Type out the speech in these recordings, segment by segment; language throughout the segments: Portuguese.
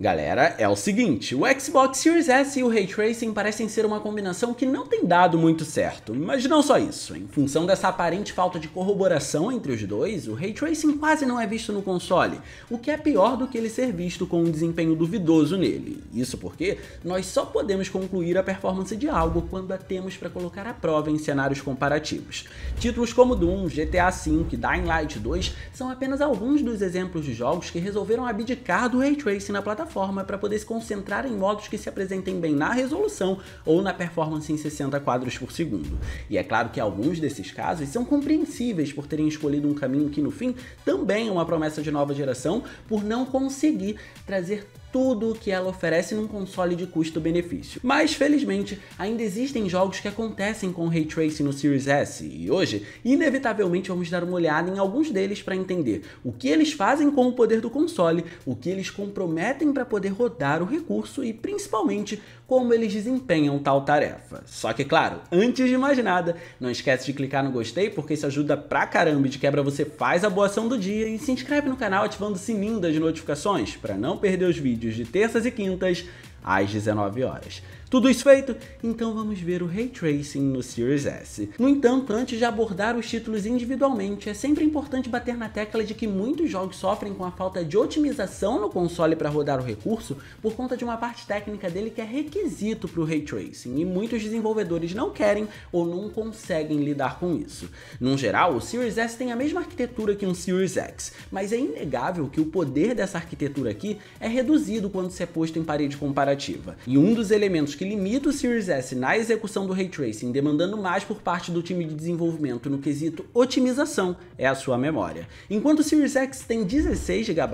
Galera, é o seguinte, o Xbox Series S e o Ray Tracing parecem ser uma combinação que não tem dado muito certo, mas não só isso. Em função dessa aparente falta de corroboração entre os dois, o Ray Tracing quase não é visto no console, o que é pior do que ele ser visto com um desempenho duvidoso nele. Isso porque nós só podemos concluir a performance de algo quando a temos para colocar à prova em cenários comparativos. Títulos como Doom, GTA V e Dying Light 2 são apenas alguns dos exemplos de jogos que resolveram abdicar do Ray Tracing na plataforma para poder se concentrar em modos que se apresentem bem na resolução ou na performance em 60 quadros por segundo. E é claro que alguns desses casos são compreensíveis por terem escolhido um caminho que no fim também é uma promessa de nova geração, por não conseguir trazer tudo o que ela oferece num console de custo-benefício. Mas, felizmente, ainda existem jogos que acontecem com Ray Tracing no Series S, e hoje, inevitavelmente, vamos dar uma olhada em alguns deles para entender o que eles fazem com o poder do console, o que eles comprometem para poder rodar o recurso e, principalmente, como eles desempenham tal tarefa. Só que, claro, antes de mais nada, não esquece de clicar no gostei, porque isso ajuda pra caramba e de quebra você faz a boa ação do dia, e se inscreve no canal ativando o sininho das notificações para não perder os vídeos de terças e quintas às 19 horas. Tudo isso feito? Então vamos ver o Ray Tracing no Series S. No entanto, antes de abordar os títulos individualmente, é sempre importante bater na tecla de que muitos jogos sofrem com a falta de otimização no console para rodar o recurso por conta de uma parte técnica dele que é requisito para o Ray Tracing, e muitos desenvolvedores não querem ou não conseguem lidar com isso. No geral, o Series S tem a mesma arquitetura que um Series X, mas é inegável que o poder dessa arquitetura aqui é reduzido quando se é posto em parede comparativa. E um dos elementos que limita o Series S na execução do Ray Tracing, demandando mais por parte do time de desenvolvimento no quesito otimização, é a sua memória. Enquanto o Series X tem 16 GB,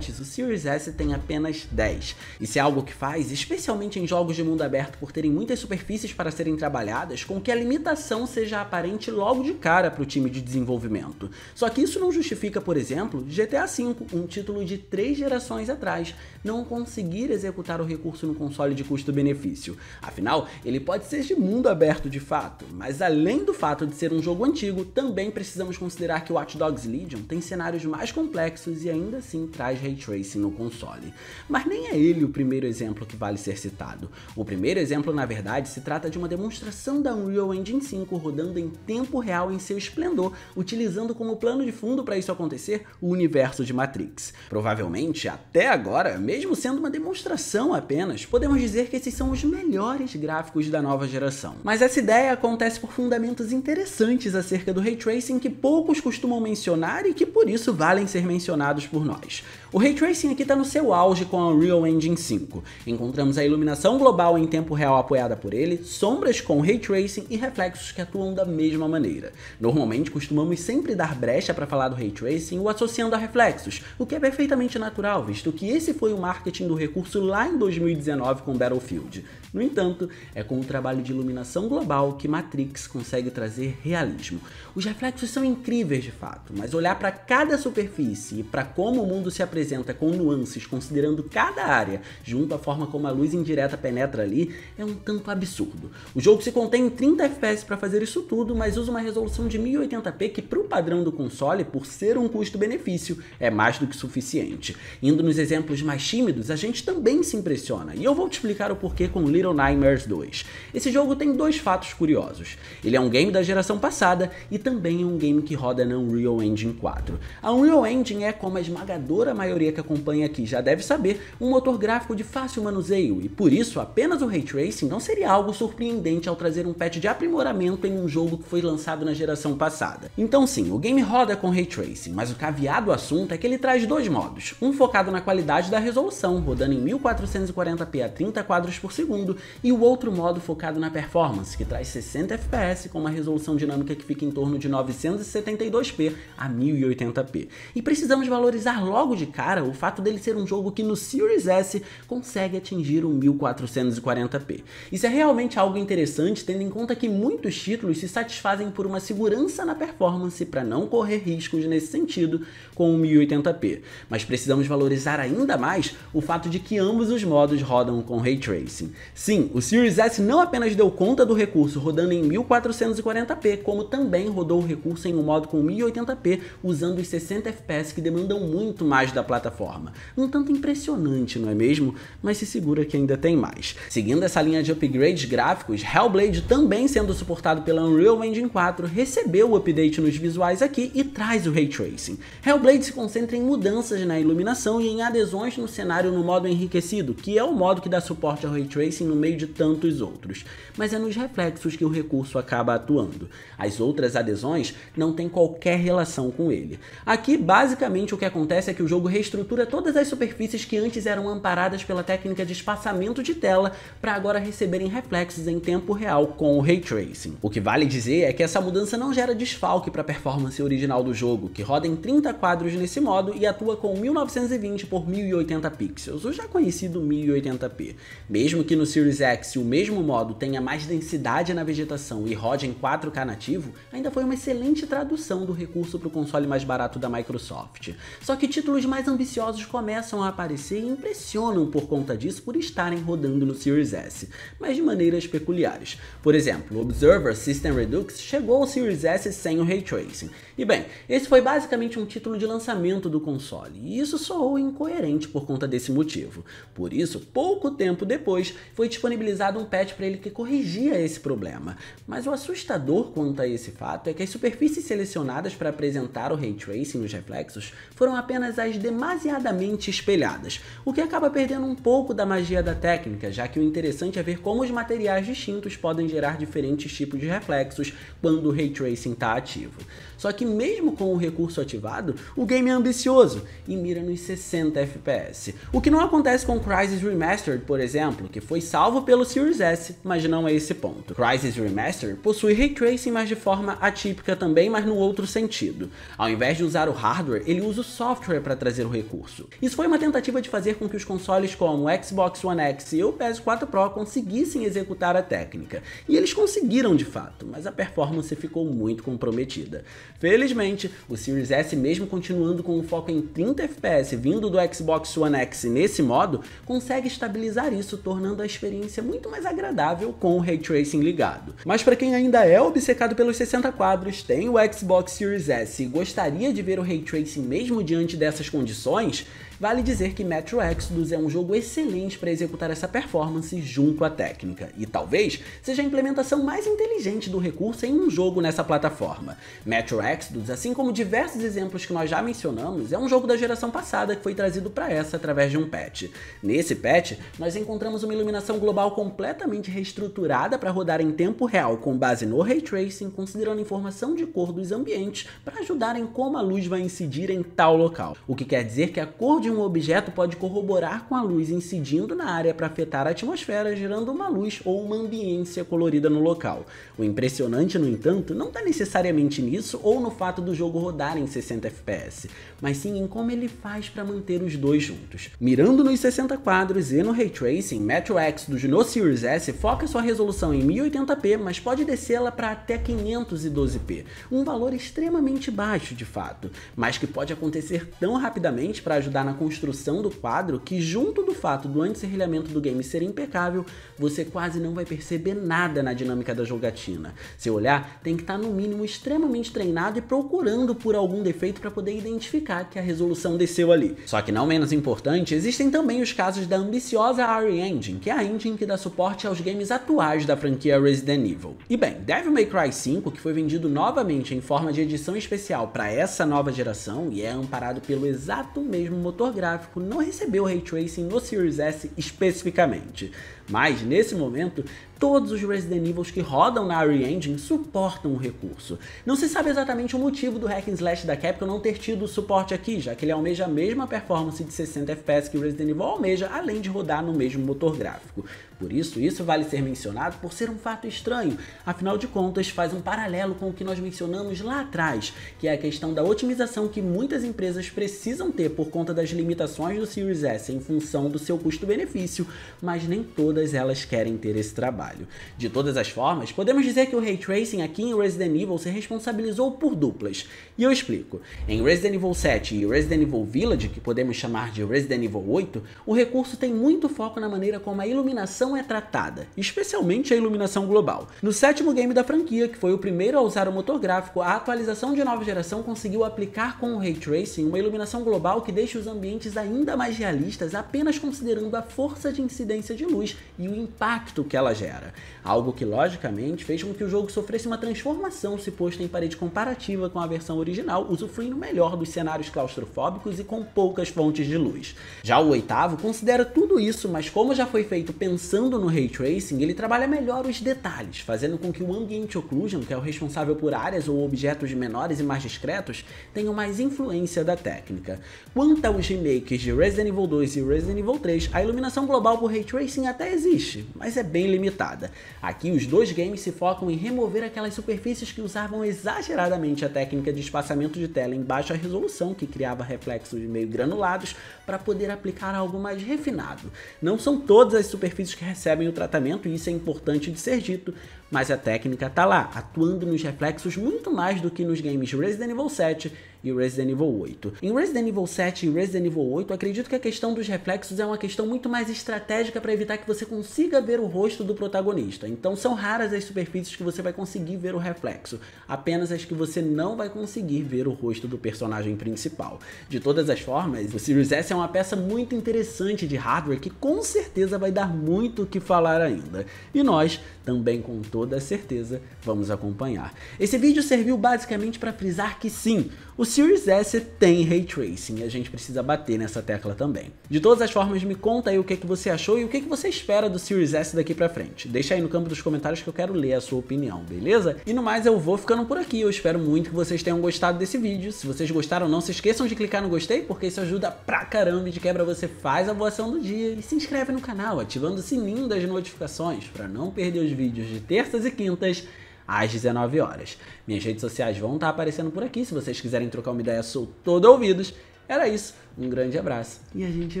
o Series S tem apenas 10. Isso é algo que faz, especialmente em jogos de mundo aberto por terem muitas superfícies para serem trabalhadas, com que a limitação seja aparente logo de cara para o time de desenvolvimento. Só que isso não justifica, por exemplo, GTA V, um título de 3 gerações atrás, não conseguir executar o recurso no console de custo-benefício. Afinal, ele pode ser de mundo aberto de fato, mas além do fato de ser um jogo antigo, também precisamos considerar que o Watch Dogs Legion tem cenários mais complexos e ainda assim traz Ray Tracing no console. Mas nem é ele o primeiro exemplo que vale ser citado. O primeiro exemplo, na verdade, se trata de uma demonstração da Unreal Engine 5 rodando em tempo real em seu esplendor, utilizando como plano de fundo para isso acontecer o universo de Matrix. Provavelmente, até agora, mesmo sendo uma demonstração apenas, podemos dizer que esses são os melhores gráficos da nova geração. Mas essa ideia acontece por fundamentos interessantes acerca do Ray Tracing que poucos costumam mencionar e que por isso valem ser mencionados por nós. O Ray Tracing aqui está no seu auge com a Unreal Engine 5. Encontramos a iluminação global em tempo real apoiada por ele, sombras com Ray Tracing e reflexos que atuam da mesma maneira. Normalmente costumamos sempre dar brecha para falar do Ray Tracing o associando a reflexos, o que é perfeitamente natural, visto que esse foi o marketing do recurso lá em 2019 com Battlefield. No entanto, é com o trabalho de iluminação global que Matrix consegue trazer realismo. Os reflexos são incríveis de fato, mas olhar para cada superfície e para como o mundo se apresenta com nuances, considerando cada área, junto à forma como a luz indireta penetra ali, é um tanto absurdo. O jogo se contém em 30 FPS para fazer isso tudo, mas usa uma resolução de 1080p que, para o padrão do console, por ser um custo-benefício, é mais do que suficiente. Indo nos exemplos mais tímidos, a gente também se impressiona, e eu vou te explicar o porquê com Little Nightmares 2. Esse jogo tem dois fatos curiosos. Ele é um game da geração passada e também é um game que roda na Unreal Engine 4. A Unreal Engine é, como a esmagadora maioria que acompanha aqui já deve saber, um motor gráfico de fácil manuseio e por isso apenas o Ray Tracing não seria algo surpreendente ao trazer um patch de aprimoramento em um jogo que foi lançado na geração passada. Então sim, o game roda com Ray Tracing, mas o caveado do assunto é que ele traz dois modos, um focado na qualidade da resolução, rodando em 1440p a 30 quadros por segundo, e o outro modo focado na performance, que traz 60 FPS com uma resolução dinâmica que fica em torno de 972p a 1080p. E precisamos valorizar logo de cara o fato dele ser um jogo que no Series S consegue atingir o 1440p. Isso é realmente algo interessante, tendo em conta que muitos títulos se satisfazem por uma segurança na performance para não correr riscos nesse sentido com o 1080p. Mas precisamos valorizar ainda mais o fato de que ambos os modos rodam rodam com Ray Tracing. Sim, o Series S não apenas deu conta do recurso rodando em 1440p, como também rodou o recurso em um modo com 1080p, usando os 60 FPS que demandam muito mais da plataforma. Um tanto impressionante, não é mesmo? Mas se segura que ainda tem mais. Seguindo essa linha de upgrades gráficos, Hellblade, também sendo suportado pela Unreal Engine 4, recebeu o update nos visuais aqui e traz o Ray Tracing. Hellblade se concentra em mudanças na iluminação e em adesões no cenário no modo enriquecido, que é o modo que dá suporte ao Ray Tracing no meio de tantos outros, mas é nos reflexos que o recurso acaba atuando. As outras adesões não têm qualquer relação com ele. Aqui, basicamente, o que acontece é que o jogo reestrutura todas as superfícies que antes eram amparadas pela técnica de espaçamento de tela para agora receberem reflexos em tempo real com o Ray Tracing. O que vale dizer é que essa mudança não gera desfalque para a performance original do jogo, que roda em 30 quadros nesse modo e atua com 1920 por 1080 pixels, o já conhecido 1080p. Mesmo que no Series X o mesmo modo tenha mais densidade na vegetação e rode em 4K nativo, ainda foi uma excelente tradução do recurso para o console mais barato da Microsoft. Só que títulos mais ambiciosos começam a aparecer e impressionam por conta disso por estarem rodando no Series S, mas de maneiras peculiares. Por exemplo, Observer System Redux chegou ao Series S sem o Ray Tracing. E bem, esse foi basicamente um título de lançamento do console, e isso soou incoerente por conta desse motivo. Por isso, pouco tempo depois, foi disponibilizado um patch para ele que corrigia esse problema. Mas o assustador quanto a esse fato é que as superfícies selecionadas para apresentar o Ray Tracing nos reflexos foram apenas as demasiadamente espelhadas, o que acaba perdendo um pouco da magia da técnica, já que o interessante é ver como os materiais distintos podem gerar diferentes tipos de reflexos quando o Ray Tracing está ativo. Só que mesmo com o recurso ativado, o game é ambicioso e mira nos 60 FPS, o que não acontece com Crysis Remastered, por exemplo, que foi salvo pelo Series S, mas não é esse ponto. Crysis Remastered possui Ray Tracing, mas de forma atípica também, mas no outro sentido. Ao invés de usar o hardware, ele usa o software para trazer o recurso. Isso foi uma tentativa de fazer com que os consoles como o Xbox One X e o PS4 Pro conseguissem executar a técnica, e eles conseguiram de fato, mas a performance ficou muito comprometida. Felizmente, o Series S, mesmo continuando com o foco em 30 FPS vindo do Xbox One X nesse modo, consegue estabilizar isso, tornando a experiência muito mais agradável com o Ray Tracing ligado. Mas para quem ainda é obcecado pelos 60 quadros, tem o Xbox Series S e gostaria de ver o Ray Tracing mesmo diante dessas condições, vale dizer que Metro Exodus é um jogo excelente para executar essa performance junto à técnica, e talvez seja a implementação mais inteligente do recurso em um jogo nessa plataforma. Metro Exodus, assim como diversos exemplos que nós já mencionamos, é um jogo da geração passada que foi trazido para essa através de um patch. Nesse patch, nós encontramos uma iluminação global completamente reestruturada para rodar em tempo real com base no Ray Tracing, considerando a informação de cor dos ambientes para ajudar em como a luz vai incidir em tal local, o que quer dizer que a cor de um objeto pode corroborar com a luz incidindo na área para afetar a atmosfera, gerando uma luz ou uma ambiência colorida no local. O impressionante, no entanto, não está necessariamente nisso ou no fato do jogo rodar em 60 FPS, mas sim em como ele faz para manter os dois juntos. Mirando nos 60 quadros e no Ray Tracing, Metro Exodus no Series S foca sua resolução em 1080p, mas pode descê-la para até 512p, um valor extremamente baixo de fato, mas que pode acontecer tão rapidamente para ajudar na construção do quadro que, junto do fato do anti-serrilhamento do game ser impecável, você quase não vai perceber nada na dinâmica da jogatina. Seu olhar tem que estar no mínimo extremamente treinado e procurando por algum defeito para poder identificar que a resolução desceu ali. Só que não menos importante, existem também os casos da ambiciosa RE Engine, que é a engine que dá suporte aos games atuais da franquia Resident Evil. E bem, Devil May Cry 5, que foi vendido novamente em forma de edição especial para essa nova geração e é amparado pelo exato mesmo motor gráfico, não recebeu Ray Tracing no Series S especificamente. Mas, nesse momento, todos os Resident Evil que rodam na RE Engine suportam o recurso. Não se sabe exatamente o motivo do hack and slash da Capcom não ter tido suporte aqui, já que ele almeja a mesma performance de 60 FPS que o Resident Evil almeja, além de rodar no mesmo motor gráfico. Por isso vale ser mencionado por ser um fato estranho, afinal de contas faz um paralelo com o que nós mencionamos lá atrás, que é a questão da otimização que muitas empresas precisam ter por conta das limitações do Series S em função do seu custo-benefício, mas nem todas elas querem ter esse trabalho. De todas as formas, podemos dizer que o Ray Tracing aqui em Resident Evil se responsabilizou por duplas, e eu explico. Em Resident Evil 7 e Resident Evil Village, que podemos chamar de Resident Evil 8, o recurso tem muito foco na maneira como a iluminação é tratada, especialmente a iluminação global. No sétimo game da franquia, que foi o primeiro a usar o motor gráfico, a atualização de nova geração conseguiu aplicar com o Ray Tracing uma iluminação global que deixa os ambientes ainda mais realistas apenas considerando a força de incidência de luz e o impacto que ela gera. Algo que, logicamente, fez com que o jogo sofresse uma transformação se posto em parede comparativa com a versão original, usufruindo melhor dos cenários claustrofóbicos e com poucas fontes de luz. Já o oitavo considera tudo isso, mas como já foi feito pensando no Ray Tracing, ele trabalha melhor os detalhes, fazendo com que o Ambient Occlusion, que é o responsável por áreas ou objetos menores e mais discretos, tenham mais influência da técnica. Quanto aos remakes de Resident Evil 2 e Resident Evil 3, a iluminação global por Ray Tracing até existe, mas é bem limitada. Aqui os dois games se focam em remover aquelas superfícies que usavam exageradamente a técnica de espaçamento de tela em baixa resolução, que criava reflexos meio granulados, para poder aplicar algo mais refinado. Não são todas as superfícies que recebem o tratamento, e isso é importante de ser dito, mas a técnica tá lá, atuando nos reflexos muito mais do que nos games Resident Evil 7 e Resident Evil 8. Em Resident Evil 7 e Resident Evil 8, acredito que a questão dos reflexos é uma questão muito mais estratégica para evitar que você consiga ver o rosto do protagonista. Então são raras as superfícies que você vai conseguir ver o reflexo, apenas as que você não vai conseguir ver o rosto do personagem principal. De todas as formas, o Series S é uma peça muito interessante de hardware que com certeza vai dar muito o que falar ainda. E nós, também com toda certeza, vamos acompanhar. Esse vídeo serviu basicamente para frisar que sim, o Series S tem Ray Tracing e a gente precisa bater nessa tecla também. De todas as formas, me conta aí o que você achou e o que você espera do Series S daqui pra frente. Deixa aí no campo dos comentários que eu quero ler a sua opinião, beleza? E no mais, eu vou ficando por aqui. Eu espero muito que vocês tenham gostado desse vídeo. Se vocês gostaram, não se esqueçam de clicar no gostei, porque isso ajuda pra caramba e de quebra você faz a boa ação do dia e se inscreve no canal, ativando o sininho das notificações para não perder os vídeos de terças e quintas às 19 horas. Minhas redes sociais vão estar aparecendo por aqui, se vocês quiserem trocar uma ideia, sou todo ouvidos. Era isso, um grande abraço e a gente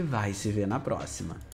vai se ver na próxima.